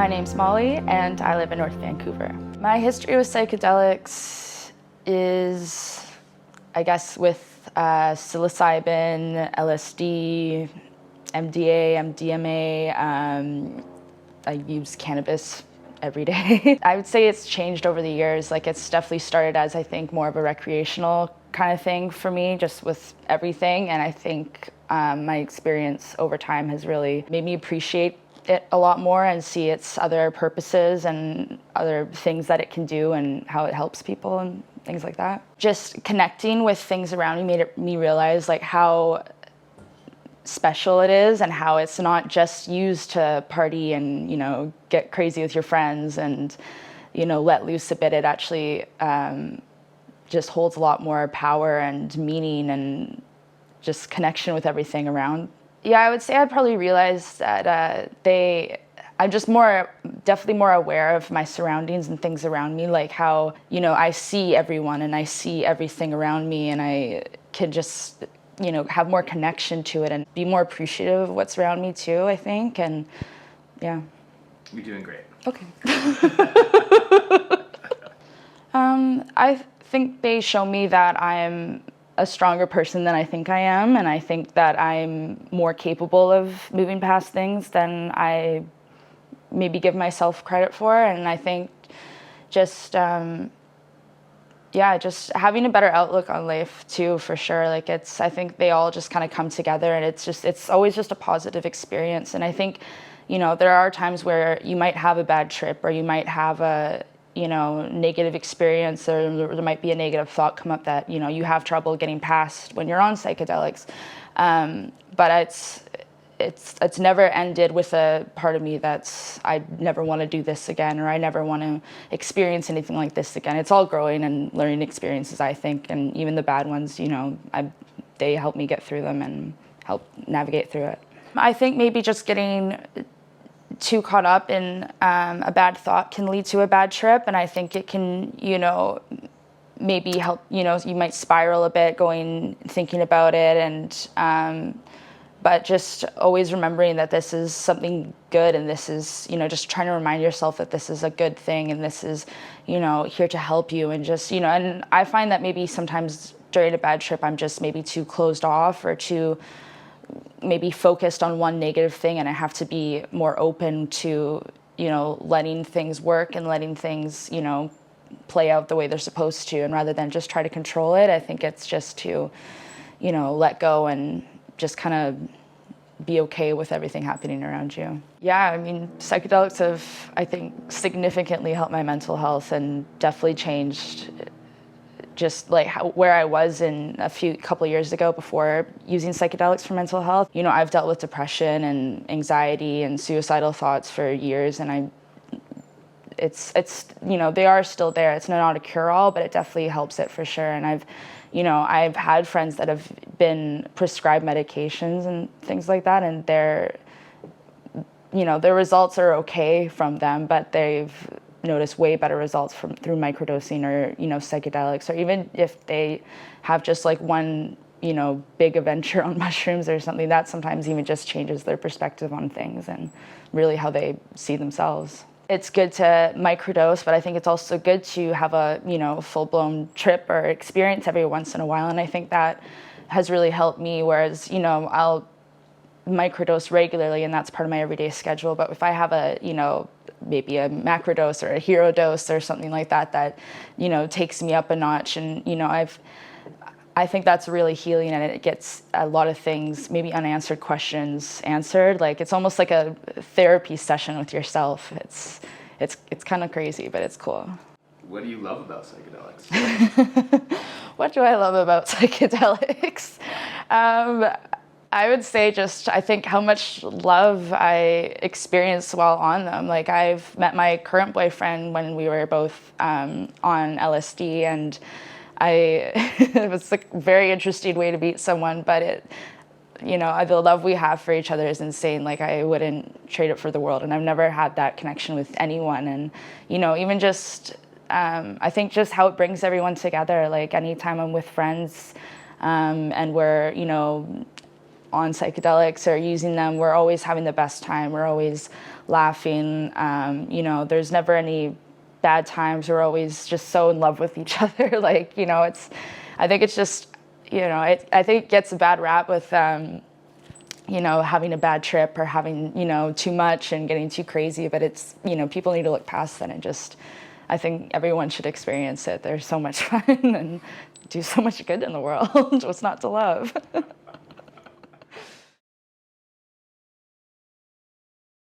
My name's Molly, and I live in North Vancouver. My history with psychedelics is, I guess, with psilocybin, LSD, MDA, MDMA. I use cannabis every day. I would say it's changed over the years. Like, it's definitely started as, I think, more of a recreational kind of thing for me, just with everything. And I think my experience over time has really made me appreciate it a lot more and see its other purposes and other things that it can do and how it helps people and things like that. Just connecting with things around me made me realize like how special it is and how it's not just used to party and, you know, get crazy with your friends and, you know, let loose a bit. It actually just holds a lot more power and meaning and just connection with everything around. Yeah, I would say I probably realized that I'm just definitely more aware of my surroundings and things around me, like how, you know, I see everyone and I see everything around me and I can just, you know, have more connection to it and be more appreciative of what's around me too, I think, and yeah. You're doing great. Okay. I think they show me that I'm a stronger person than I think I am, and I think that I'm more capable of moving past things than I maybe give myself credit for. And I think just just having a better outlook on life too, for sure. Like, I think they all just kind of come together, and it's always just a positive experience. And I think, you know, there are times where you might have a bad trip or you might have a, you know, negative experience, or there might be a negative thought come up that, you know, you have trouble getting past when you're on psychedelics. But it's never ended with a part of me that's, I never want to do this again, or I never want to experience anything like this again. It's all growing and learning experiences, I think, and even the bad ones, you know, they help me get through them and help navigate through it. I think maybe just getting too caught up in a bad thought can lead to a bad trip, and I think it can, you know, maybe help, you know, you might spiral a bit thinking about it, and but just always remembering that this is something good, and this is, you know, just trying to remind yourself that this is a good thing and this is, you know, here to help you, and just, you know, and I find that maybe sometimes during a bad trip I'm just maybe too closed off or too maybe focused on one negative thing, and I have to be more open to, you know, letting things work and letting things, you know, play out the way they're supposed to, and rather than just try to control it, I think it's just to, you know, let go and just kind of be okay with everything happening around you. Yeah, I mean, psychedelics have, I think, significantly helped my mental health and definitely changed just like where I was in couple of years ago before using psychedelics for mental health. You know, I've dealt with depression and anxiety and suicidal thoughts for years, and it's you know, they are still there. It's not a cure-all, but it definitely helps it for sure. And I've had friends that have been prescribed medications and things like that, and their results are okay from them, but they've notice way better results through microdosing or, you know, psychedelics, or even if they have just like one, you know, big adventure on mushrooms or something, that sometimes even just changes their perspective on things and really how they see themselves. It's good to microdose, but I think it's also good to have a, you know, full-blown trip or experience every once in a while, and I think that has really helped me, whereas, you know, I'll microdose regularly and that's part of my everyday schedule, but if I have a, you know, maybe a macro dose or a hero dose or something like that, you know, takes me up a notch, and, you know, I think that's really healing, and it gets a lot of things, maybe unanswered questions answered. Like, it's almost like a therapy session with yourself. It's kind of crazy, but it's cool. What do you love about psychedelics? What do I love about psychedelics? I would say just, I think how much love I experienced while on them. Like, I've met my current boyfriend when we were both on LSD, and it was a very interesting way to meet someone, but you know, the love we have for each other is insane. Like, I wouldn't trade it for the world, and I've never had that connection with anyone. And, you know, even just, I think just how it brings everyone together. Like, anytime I'm with friends, and we're, you know, on psychedelics or using them, we're always having the best time. We're always laughing. You know, there's never any bad times. We're always just so in love with each other. Like, you know, I think it's just, you know, I think it gets a bad rap with, you know, having a bad trip or having, you know, too much and getting too crazy. But it's, you know, people need to look past that and just, I think everyone should experience it. They're so much fun and do so much good in the world. What's not to love?